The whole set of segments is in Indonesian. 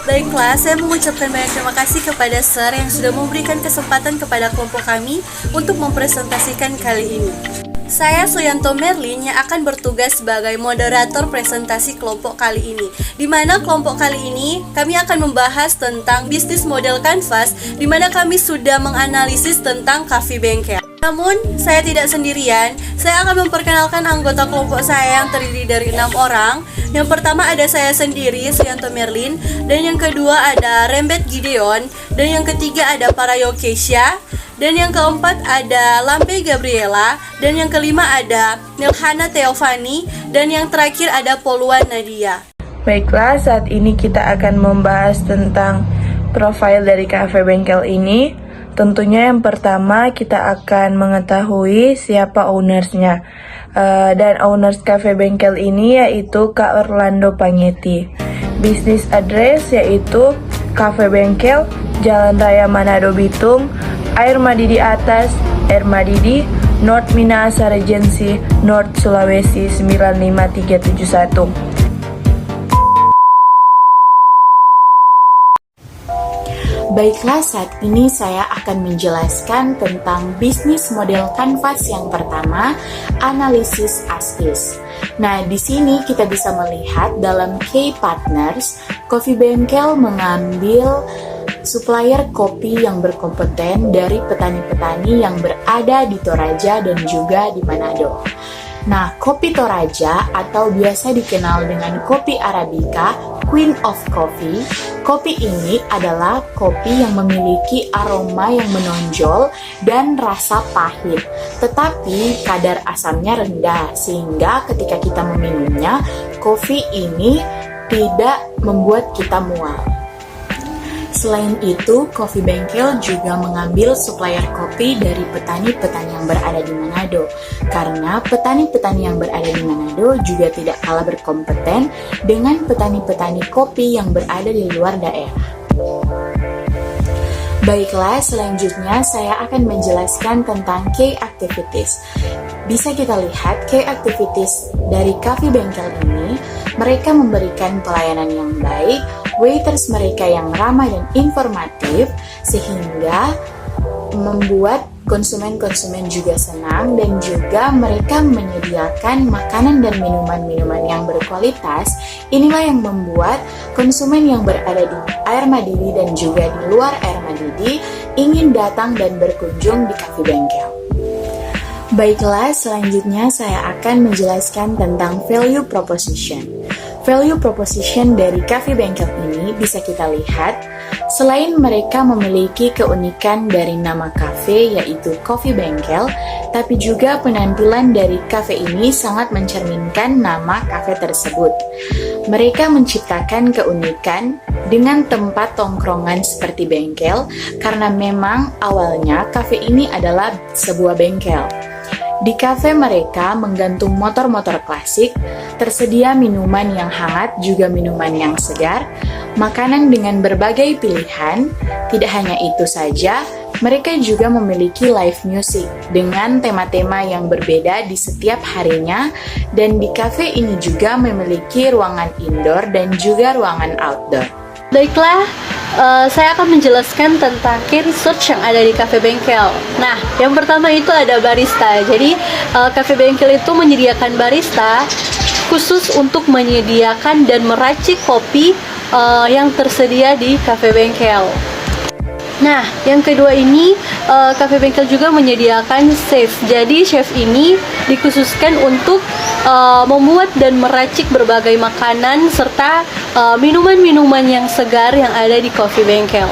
Baiklah, saya mengucapkan banyak terima kasih kepada Sir yang sudah memberikan kesempatan kepada kelompok kami untuk mempresentasikan kali ini. Saya Suyanto Merlin yang akan bertugas sebagai moderator presentasi kelompok kali ini. Di mana kelompok kali ini kami akan membahas tentang bisnis model kanvas, di mana kami sudah menganalisis tentang cafe bengkel. Namun, saya tidak sendirian. Saya akan memperkenalkan anggota kelompok saya yang terdiri dari 6 orang. Yang pertama ada saya sendiri, Suyanto Merlin, dan yang kedua ada Rembet Gideon, dan yang ketiga ada Parayo Keisha, dan yang keempat ada Lampe Gabriela, dan yang kelima ada Nilhana Theophani, dan yang terakhir ada Poluan Nadia. Baiklah, saat ini kita akan membahas tentang profil dari cafe bengkel ini. Tentunya yang pertama kita akan mengetahui siapa ownersnya. Dan owners cafe bengkel ini yaitu Kak Orlando Pangeti. Bisnis address yaitu cafe bengkel, Jalan Raya Manado Bitung, Air Madidi Atas, Air Madidi, North Minahasa Regency, North Sulawesi 95371. Baiklah, saat ini saya akan menjelaskan tentang bisnis model kanvas yang pertama, analisis as-is. Nah, di sini kita bisa melihat dalam K Partners, Coffee Bengkel mengambil supplier kopi yang berkompeten dari petani-petani yang berada di Toraja dan juga di Manado. Nah, kopi Toraja atau biasa dikenal dengan kopi Arabica, Queen of Coffee. Kopi ini adalah kopi yang memiliki aroma yang menonjol dan rasa pahit, tetapi kadar asamnya rendah sehingga ketika kita meminumnya, kopi ini tidak membuat kita mual. Selain itu, Coffee Bengkel juga mengambil supplier kopi dari petani-petani yang berada di Manado. Karena petani-petani yang berada di Manado juga tidak kalah berkompeten dengan petani-petani kopi yang berada di luar daerah. Baiklah, selanjutnya saya akan menjelaskan tentang key activities. Bisa kita lihat key activities dari Coffee Bengkel ini, mereka memberikan pelayanan yang baik, waiters mereka yang ramah dan informatif, sehingga membuat konsumen-konsumen juga senang, dan juga mereka menyediakan makanan dan minuman-minuman yang berkualitas. Inilah yang membuat konsumen yang berada di Air Madidi dan juga di luar Air Madidi ingin datang dan berkunjung di Coffee Bengkel. Baiklah, selanjutnya saya akan menjelaskan tentang value proposition. Value proposition dari Coffee Bengkel ini bisa kita lihat, selain mereka memiliki keunikan dari nama cafe yaitu Coffee Bengkel, tapi juga penampilan dari cafe ini sangat mencerminkan nama cafe tersebut. Mereka menciptakan keunikan dengan tempat tongkrongan seperti bengkel, karena memang awalnya cafe ini adalah sebuah bengkel. Di kafe mereka menggantung motor-motor klasik, tersedia minuman yang hangat juga minuman yang segar, makanan dengan berbagai pilihan. Tidak hanya itu saja, mereka juga memiliki live music dengan tema-tema yang berbeda di setiap harinya, dan di kafe ini juga memiliki ruangan indoor dan juga ruangan outdoor. Baiklah, saya akan menjelaskan tentang key research yang ada di cafe bengkel. Nah, yang pertama itu ada barista. Jadi, cafe bengkel itu menyediakan barista khusus untuk menyediakan dan meracik kopi yang tersedia di cafe bengkel. Nah, yang kedua ini, cafe bengkel juga menyediakan chef. Jadi, chef ini dikhususkan untuk membuat dan meracik berbagai makanan serta minuman-minuman yang segar yang ada di coffee bengkel.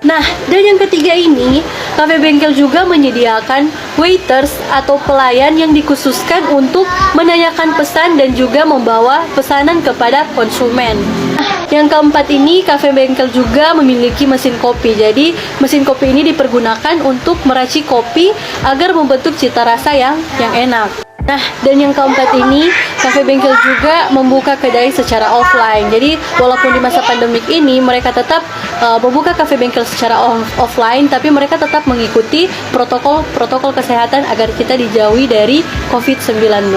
Nah, dan yang ketiga ini, cafe bengkel juga menyediakan waiters atau pelayan yang dikhususkan untuk menanyakan pesan dan juga membawa pesanan kepada konsumen. Nah, yang keempat ini, cafe bengkel juga memiliki mesin kopi. Jadi, mesin kopi ini dipergunakan untuk meracik kopi agar membentuk cita rasa yang enak. Nah, dan yang keempat ini, cafe bengkel juga membuka kedai secara offline. Jadi, walaupun di masa pandemik ini, mereka tetap membuka cafe bengkel secara offline, tapi mereka tetap mengikuti protokol kesehatan agar kita dijauhi dari COVID-19.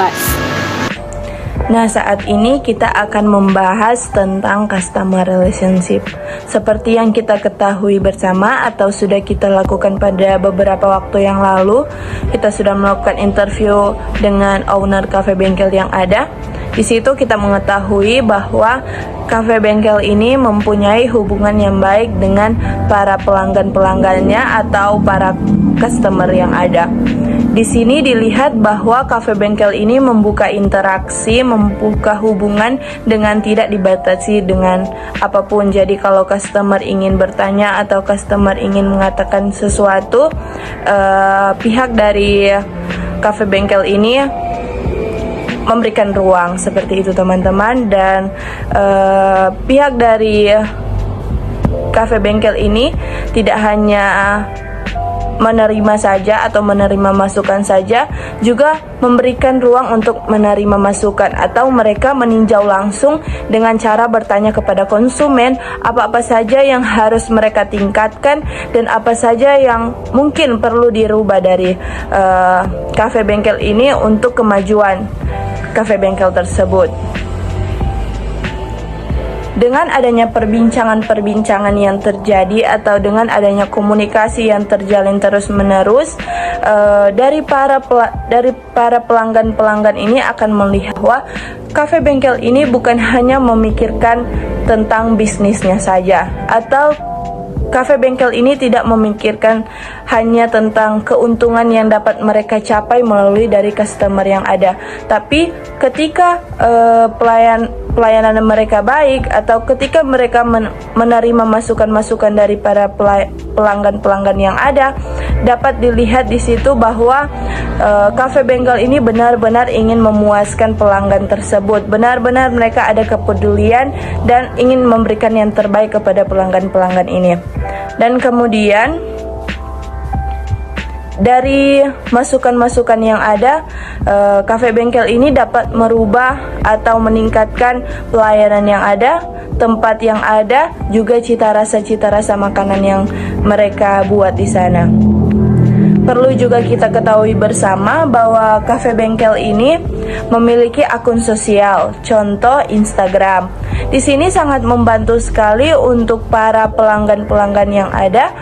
Nah, saat ini kita akan membahas tentang customer relationship. Seperti yang kita ketahui bersama atau sudah kita lakukan pada beberapa waktu yang lalu, kita sudah melakukan interview dengan owner cafe bengkel yang ada. Di situ kita mengetahui bahwa cafe bengkel ini mempunyai hubungan yang baik dengan para pelanggan-pelanggannya atau para customer yang ada. Di sini dilihat bahwa cafe bengkel ini membuka interaksi, membuka hubungan dengan tidak dibatasi dengan apapun. Jadi kalau customer ingin bertanya atau customer ingin mengatakan sesuatu, pihak dari cafe bengkel ini memberikan ruang seperti itu teman-teman. Dan pihak dari cafe bengkel ini tidak hanya menerima saja atau menerima masukan saja, juga memberikan ruang untuk menerima masukan atau mereka meninjau langsung dengan cara bertanya kepada konsumen apa-apa saja yang harus mereka tingkatkan dan apa saja yang mungkin perlu dirubah dari cafe bengkel ini untuk kemajuan cafe bengkel tersebut. Dengan adanya perbincangan-perbincangan yang terjadi atau dengan adanya komunikasi yang terjalin terus-menerus, dari para pelanggan-pelanggan ini akan melihat bahwa cafe bengkel ini bukan hanya memikirkan tentang bisnisnya saja, atau cafe bengkel ini tidak memikirkan hanya tentang keuntungan yang dapat mereka capai melalui dari customer yang ada. Tapi ketika pelayanan mereka baik atau ketika mereka menerima masukan-masukan dari para pelanggan-pelanggan yang ada, dapat dilihat di situ bahwa cafe bengkel ini benar-benar ingin memuaskan pelanggan tersebut. Benar-benar mereka ada kepedulian dan ingin memberikan yang terbaik kepada pelanggan-pelanggan ini. Dan kemudian dari masukan-masukan yang ada, cafe bengkel ini dapat merubah atau meningkatkan pelayanan yang ada, tempat yang ada, juga cita rasa makanan yang mereka buat di sana. Perlu juga kita ketahui bersama bahwa cafe bengkel ini memiliki akun sosial, contoh Instagram. Di sini sangat membantu sekali untuk para pelanggan-pelanggan yang ada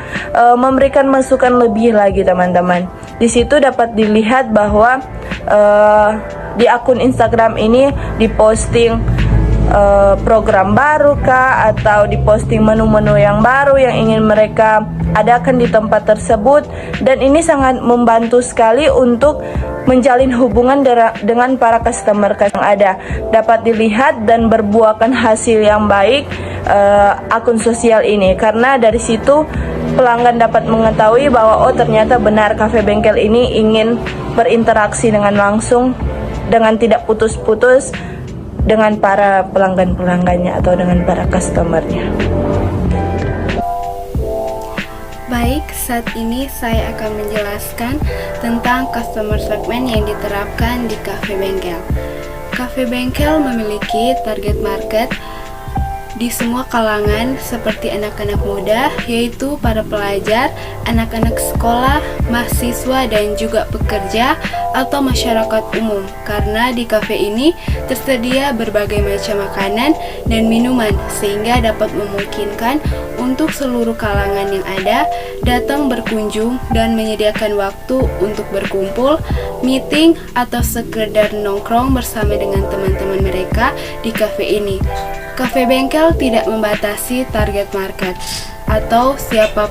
memberikan masukan lebih lagi teman-teman. Di situ dapat dilihat bahwa di akun Instagram ini diposting program baru kah, atau diposting menu-menu yang baru yang ingin mereka adakan di tempat tersebut. Dan ini sangat membantu sekali untuk menjalin hubungan dengan para customer yang ada. Dapat dilihat dan berbuahkan hasil yang baik akun sosial ini, karena dari situ pelanggan dapat mengetahui bahwa oh ternyata benar cafe bengkel ini ingin berinteraksi dengan langsung, dengan tidak putus-putus dengan para pelanggan-pelanggannya atau dengan para customernya. Baik, saat ini saya akan menjelaskan tentang customer segment yang diterapkan di cafe bengkel. Cafe bengkel memiliki target market di semua kalangan seperti anak-anak muda, yaitu para pelajar, anak-anak sekolah, mahasiswa, dan juga pekerja atau masyarakat umum. Karena di kafe ini tersedia berbagai macam makanan dan minuman, sehingga dapat memungkinkan untuk seluruh kalangan yang ada datang berkunjung dan menyediakan waktu untuk berkumpul, meeting, atau sekedar nongkrong bersama dengan teman-teman mereka di kafe ini. Cafe bengkel tidak membatasi target market atau siapa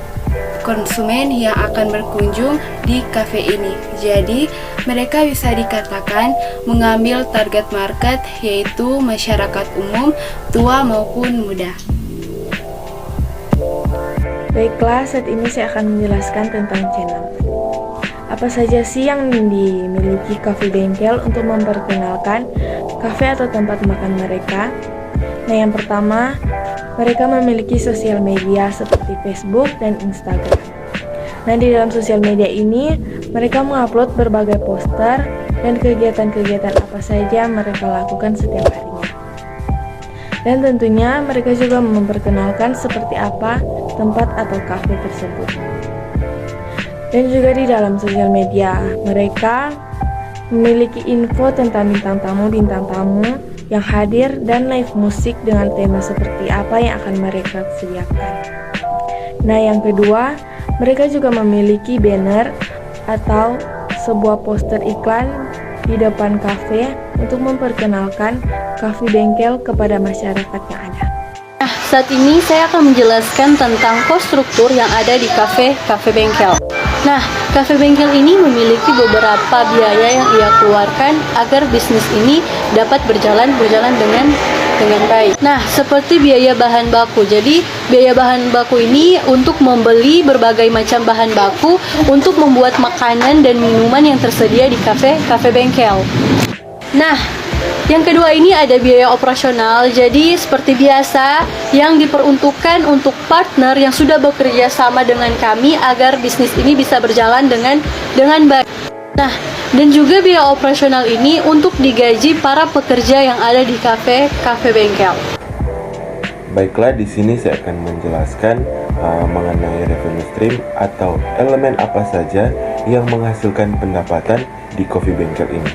konsumen yang akan berkunjung di cafe ini. Jadi, mereka bisa dikatakan mengambil target market yaitu masyarakat umum, tua maupun muda. Baiklah, saat ini saya akan menjelaskan tentang channel. Apa saja sih yang dimiliki cafe bengkel untuk memperkenalkan cafe atau tempat makan mereka? Nah, yang pertama, mereka memiliki sosial media seperti Facebook dan Instagram. Nah, di dalam sosial media ini, mereka mengupload berbagai poster dan kegiatan-kegiatan apa saja mereka lakukan setiap harinya. Dan tentunya mereka juga memperkenalkan seperti apa tempat atau kafe tersebut. Dan juga di dalam sosial media, mereka memiliki info tentang bintang tamu yang hadir dan live musik dengan tema seperti apa yang akan mereka sediakan. Nah, yang kedua, mereka juga memiliki banner atau sebuah poster iklan di depan kafe untuk memperkenalkan kafe bengkel kepada masyarakat yang ada. Nah, saat ini saya akan menjelaskan tentang kos struktur yang ada di kafe bengkel. Nah, kafe bengkel ini memiliki beberapa biaya yang ia keluarkan agar bisnis ini dapat berjalan dengan baik. Nah, seperti biaya bahan baku. Jadi, biaya bahan baku ini untuk membeli berbagai macam bahan baku untuk membuat makanan dan minuman yang tersedia di kafe bengkel. Nah, yang kedua ini ada biaya operasional. Jadi seperti biasa yang diperuntukkan untuk partner yang sudah bekerja sama dengan kami agar bisnis ini bisa berjalan dengan baik. Nah, dan juga biaya operasional ini untuk digaji para pekerja yang ada di kafe bengkel. Baiklah, di sini saya akan menjelaskan mengenai revenue stream atau elemen apa saja yang menghasilkan pendapatan di coffee bengkel ini.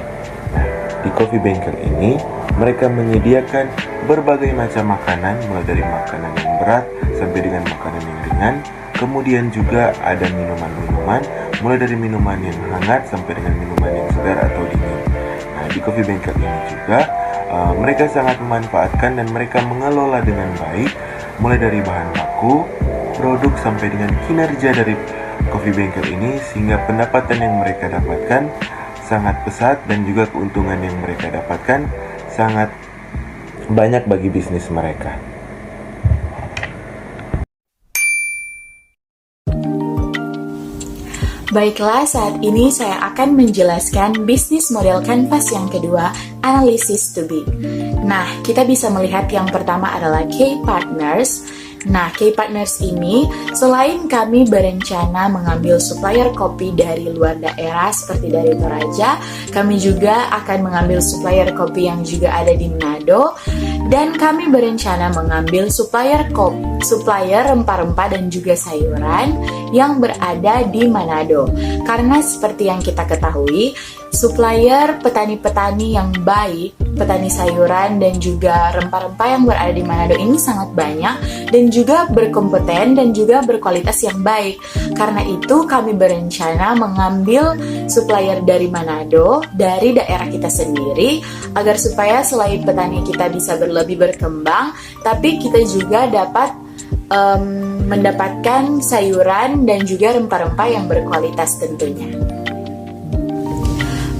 Di coffee bengkel ini, mereka menyediakan berbagai macam makanan, mulai dari makanan yang berat sampai dengan makanan yang ringan. Kemudian juga ada minuman-minuman, mulai dari minuman yang hangat sampai dengan minuman yang segar atau dingin. Nah, di coffee bengkel ini juga, mereka sangat memanfaatkan dan mereka mengelola dengan baik, mulai dari bahan baku, produk sampai dengan kinerja dari coffee bengkel ini, sehingga pendapatan yang mereka dapatkan sangat pesat dan juga keuntungan yang mereka dapatkan sangat banyak bagi bisnis mereka. Baiklah, saat ini saya akan menjelaskan bisnis model kanvas yang kedua, analysis to bid. Nah, kita bisa melihat yang pertama adalah key partners. Nah, key partners ini selain kami berencana mengambil supplier kopi dari luar daerah seperti dari Toraja, kami juga akan mengambil supplier kopi yang juga ada di Manado, dan kami berencana mengambil supplier rempah-rempah dan juga sayuran yang berada di Manado. Karena seperti yang kita ketahui, supplier petani-petani yang baik, petani sayuran dan juga rempah-rempah yang berada di Manado ini sangat banyak dan juga berkompeten dan juga berkualitas yang baik. Karena itu kami berencana mengambil supplier dari Manado, dari daerah kita sendiri, agar supaya selain petani kita bisa lebih berkembang, tapi kita juga dapat mendapatkan sayuran dan juga rempah-rempah yang berkualitas tentunya.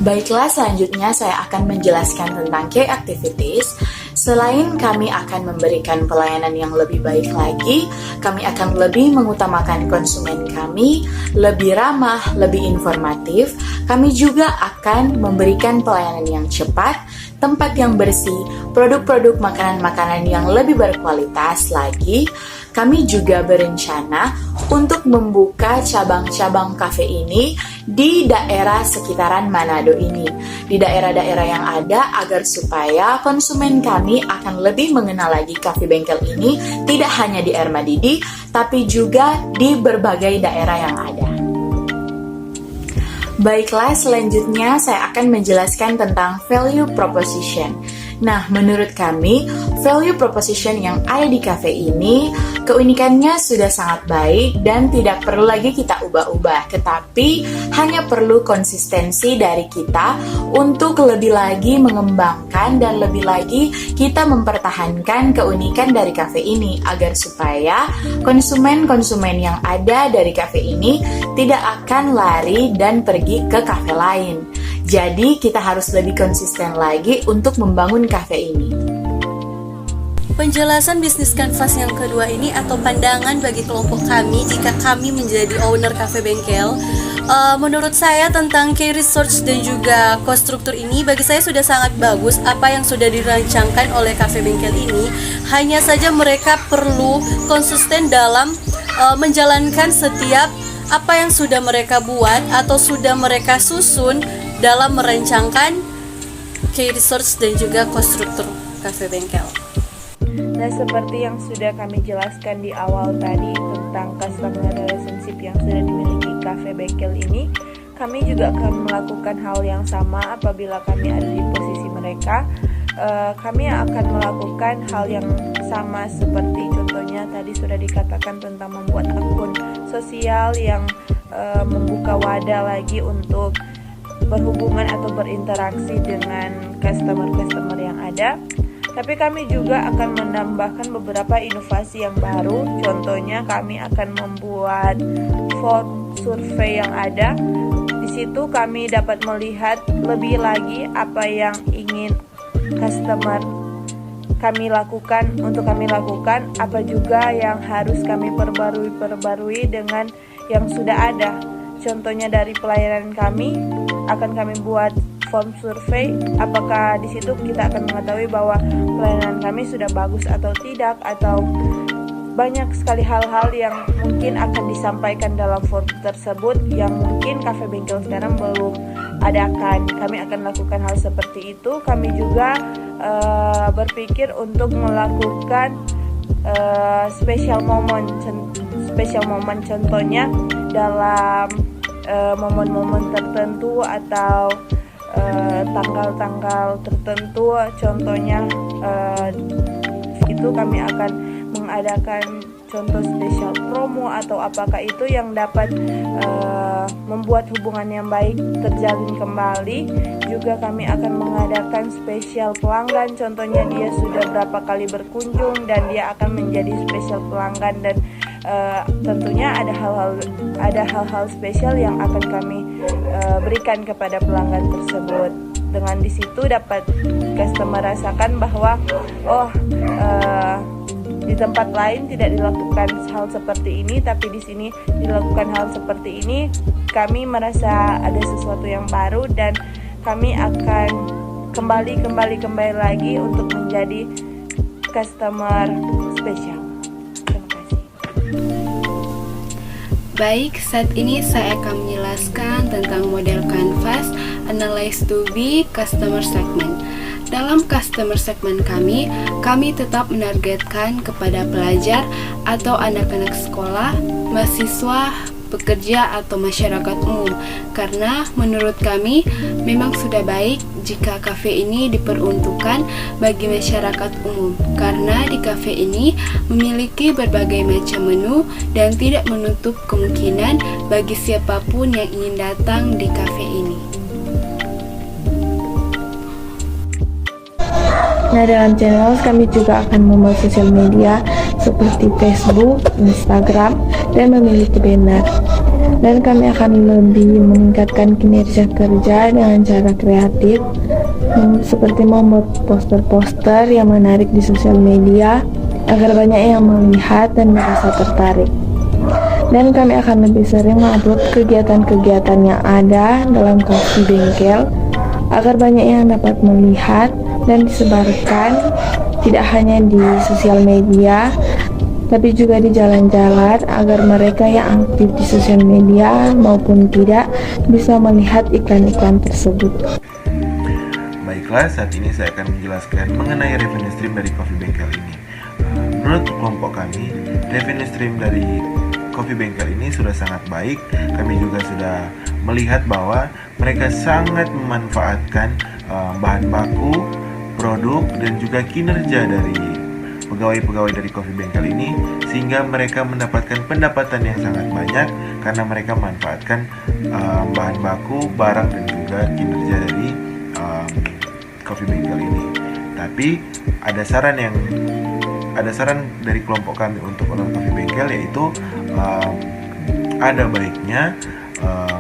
Baiklah, selanjutnya saya akan menjelaskan tentang key activities. Selain kami akan memberikan pelayanan yang lebih baik lagi, kami akan lebih mengutamakan konsumen kami, lebih ramah, lebih informatif. Kami juga akan memberikan pelayanan yang cepat, tempat yang bersih, produk-produk makanan-makanan yang lebih berkualitas lagi. Kami juga berencana untuk membuka cabang-cabang kafe ini di daerah sekitaran Manado ini, di daerah-daerah yang ada, agar supaya konsumen kami akan lebih mengenal lagi kafe bengkel ini, tidak hanya di Ermadidi, tapi juga di berbagai daerah yang ada. Baiklah, selanjutnya saya akan menjelaskan tentang value proposition. Nah, menurut kami, value proposition yang ada di cafe ini, keunikannya sudah sangat baik dan tidak perlu lagi kita ubah-ubah, tetapi hanya perlu konsistensi dari kita untuk lebih lagi mengembangkan dan lebih lagi kita mempertahankan keunikan dari cafe ini, agar supaya konsumen-konsumen yang ada dari cafe ini tidak akan lari dan pergi ke cafe lain. Jadi kita harus lebih konsisten lagi untuk membangun kafe ini. Penjelasan bisnis kanvas yang kedua ini atau pandangan bagi kelompok kami jika kami menjadi owner kafe bengkel, menurut saya tentang key research dan juga cost struktur ini, bagi saya sudah sangat bagus apa yang sudah dirancangkan oleh kafe bengkel ini. Hanya saja mereka perlu konsisten dalam menjalankan setiap apa yang sudah mereka buat atau sudah mereka susun dalam merancangkan key research dan juga cost struktur kafe bengkel. Nah, seperti yang sudah kami jelaskan di awal tadi tentang customer relationship yang sudah dimiliki kafe bengkel ini, kami juga akan melakukan hal yang sama apabila kami ada di posisi mereka. Kami akan melakukan hal yang sama seperti contohnya tadi sudah dikatakan tentang membuat akun sosial yang membuka wadah lagi untuk berhubungan atau berinteraksi dengan customer-customer yang ada. Tapi kami juga akan menambahkan beberapa inovasi yang baru. Contohnya kami akan membuat form survei yang ada. Di situ kami dapat melihat lebih lagi apa yang ingin customer kami lakukan, apa juga yang harus kami perbarui dengan yang sudah ada. Contohnya dari pelayanan kami akan kami buat form survei, apakah di situ kita akan mengetahui bahwa pelayanan kami sudah bagus atau tidak, atau banyak sekali hal-hal yang mungkin akan disampaikan dalam form tersebut yang mungkin Cafe Bengkel sekarang belum adakan. Kami akan lakukan hal seperti itu. Kami juga berpikir untuk melakukan special moment, contohnya dalam momen-momen tertentu atau tanggal-tanggal tertentu. Contohnya itu kami akan mengadakan contoh spesial promo atau apakah itu yang dapat membuat hubungan yang baik terjalin kembali. Juga kami akan mengadakan spesial pelanggan, contohnya dia sudah berapa kali berkunjung dan dia akan menjadi spesial pelanggan, dan tentunya ada hal-hal spesial yang akan kami berikan kepada pelanggan tersebut. Dengan di situ dapat customer rasakan bahwa di tempat lain tidak dilakukan hal seperti ini, tapi di sini dilakukan hal seperti ini. Kami merasa ada sesuatu yang baru dan kami akan kembali lagi untuk menjadi customer spesial. Terima kasih. Baik, saat ini saya akan menjelaskan tentang model Canvas Analyze to be Customer Segment. Dalam customer segment kami tetap menargetkan kepada pelajar atau anak-anak sekolah, mahasiswa, pekerja, atau masyarakat umum. Karena menurut kami memang sudah baik jika kafe ini diperuntukkan bagi masyarakat umum. Karena di kafe ini memiliki berbagai macam menu dan tidak menutup kemungkinan bagi siapapun yang ingin datang di kafe ini. Nah, dalam channel kami juga akan membuat sosial media seperti Facebook, Instagram, dan memiliki banner. Dan kami akan lebih meningkatkan kinerja kerja dengan cara kreatif, seperti membuat poster-poster yang menarik di sosial media agar banyak yang melihat dan merasa tertarik. Dan kami akan lebih sering mengupload kegiatan-kegiatan yang ada dalam Cafe Bengkel agar banyak yang dapat melihat dan disebarkan, tidak hanya di sosial media tapi juga di jalan-jalan, agar mereka yang aktif di sosial media maupun tidak bisa melihat iklan-iklan tersebut. Baiklah, saat ini saya akan menjelaskan mengenai revenue stream dari Coffee Bengkel ini. Menurut kelompok kami, revenue stream dari Coffee Bengkel ini sudah sangat baik. Kami juga sudah melihat bahwa mereka sangat memanfaatkan bahan baku, produk, dan juga kinerja dari pegawai-pegawai dari Coffee Bengkel ini, sehingga mereka mendapatkan pendapatan yang sangat banyak karena mereka memanfaatkan bahan baku, barang, dan juga kinerja dari Coffee Bengkel ini. Tapi ada saran dari kelompok kami untuk owner Coffee Bengkel, yaitu ada baiknya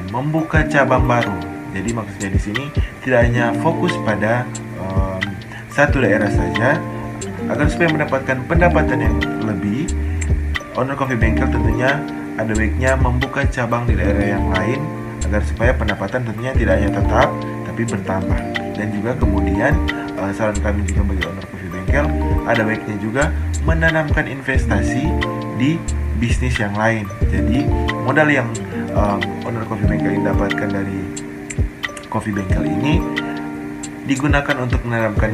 membuka cabang baru. Jadi maksudnya di sini tidak hanya fokus pada satu daerah saja, agar supaya mendapatkan pendapatan yang lebih. Owner Coffee Bengkel tentunya ada baiknya membuka cabang di daerah yang lain, agar supaya pendapatan tentunya tidak hanya tetap tapi bertambah. Dan juga kemudian saran kami juga bagi owner Coffee Bengkel, ada baiknya juga menanamkan investasi di bisnis yang lain. Jadi modal yang owner Coffee Bengkel ini dapatkan dari Coffee Bengkel ini digunakan untuk menanamkan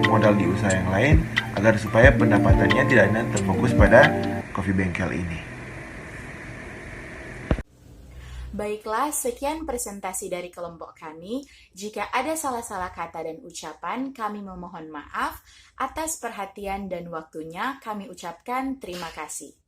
modal di usaha yang lain, agar supaya pendapatannya tidak hanya terfokus pada Coffee Bengkel ini. Baiklah, sekian presentasi dari kelompok kami. Jika ada salah-salah kata dan ucapan, kami memohon maaf. Atas perhatian dan waktunya, kami ucapkan terima kasih.